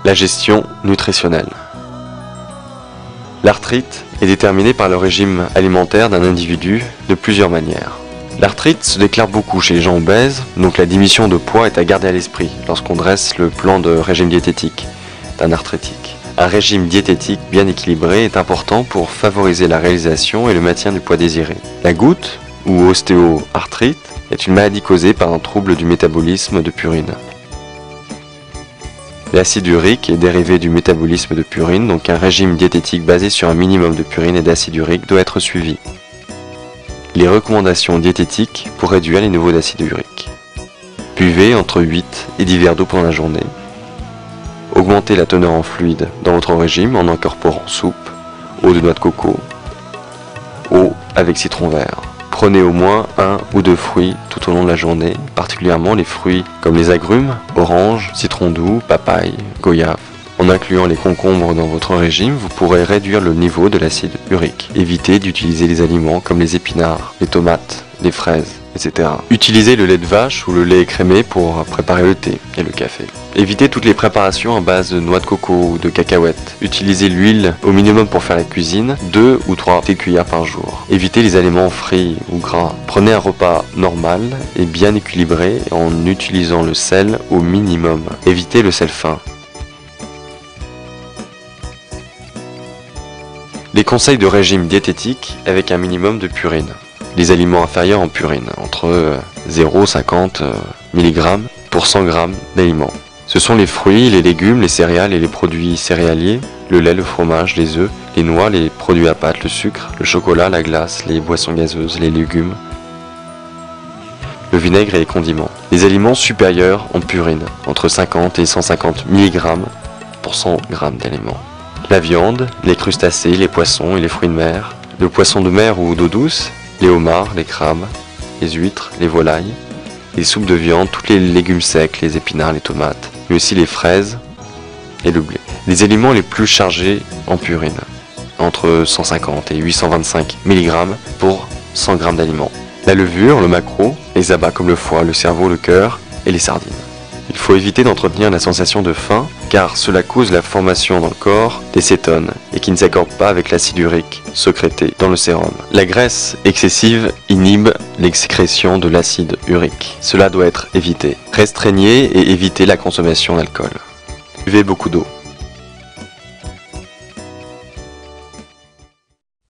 La gestion nutritionnelle. L'arthrite est déterminée par le régime alimentaire d'un individu de plusieurs manières. L'arthrite se déclare beaucoup chez les gens obèses, donc la diminution de poids est à garder à l'esprit lorsqu'on dresse le plan de régime diététique d'un arthritique. Un régime diététique bien équilibré est important pour favoriser la réalisation et le maintien du poids désiré. La goutte, ou ostéoarthrite, est une maladie causée par un trouble du métabolisme de purine. L'acide urique est dérivé du métabolisme de purine, donc un régime diététique basé sur un minimum de purine et d'acide urique doit être suivi. Les recommandations diététiques pour réduire les niveaux d'acide urique. Buvez entre 8 et 10 verres d'eau pendant la journée. Augmentez la teneur en fluide dans votre régime en incorporant soupe, eau de noix de coco, eau avec citron vert. Prenez au moins 1 ou 2 fruits tout au long de la journée, particulièrement les fruits comme les agrumes, oranges, citron doux, papaye, goyave. En incluant les concombres dans votre régime, vous pourrez réduire le niveau de l'acide urique. Évitez d'utiliser les aliments comme les épinards, les tomates, les fraises, etc. Utilisez le lait de vache ou le lait écrémé pour préparer le thé et le café. Évitez toutes les préparations à base de noix de coco ou de cacahuètes. Utilisez l'huile au minimum pour faire la cuisine, 2 ou 3 cuillères par jour. Évitez les aliments frits ou gras. Prenez un repas normal et bien équilibré en utilisant le sel au minimum. Évitez le sel fin. Les conseils de régime diététique avec un minimum de purine. Les aliments inférieurs en purine, entre 0,50 mg pour 100 g d'aliments. Ce sont les fruits, les légumes, les céréales et les produits céréaliers, le lait, le fromage, les œufs, les noix, les produits à pâte, le sucre, le chocolat, la glace, les boissons gazeuses, les légumes, le vinaigre et les condiments. Les aliments supérieurs en purine, entre 50 et 150 mg pour 100 g d'aliments. La viande, les crustacés, les poissons et les fruits de mer, le poisson de mer ou d'eau douce, les homards, les crabes, les huîtres, les volailles, les soupes de viande, tous les légumes secs, les épinards, les tomates, mais aussi les fraises et le blé. Les aliments les plus chargés en purine, entre 150 et 825 mg pour 100 g d'aliments. La levure, le maquereau, les abats comme le foie, le cerveau, le cœur et les sardines. Il faut éviter d'entretenir la sensation de faim car cela cause la formation dans le corps des cétones et qui ne s'accordent pas avec l'acide urique sécrété dans le sérum. La graisse excessive inhibe l'excrétion de l'acide urique. Cela doit être évité. Restreignez et évitez la consommation d'alcool. Buvez beaucoup d'eau.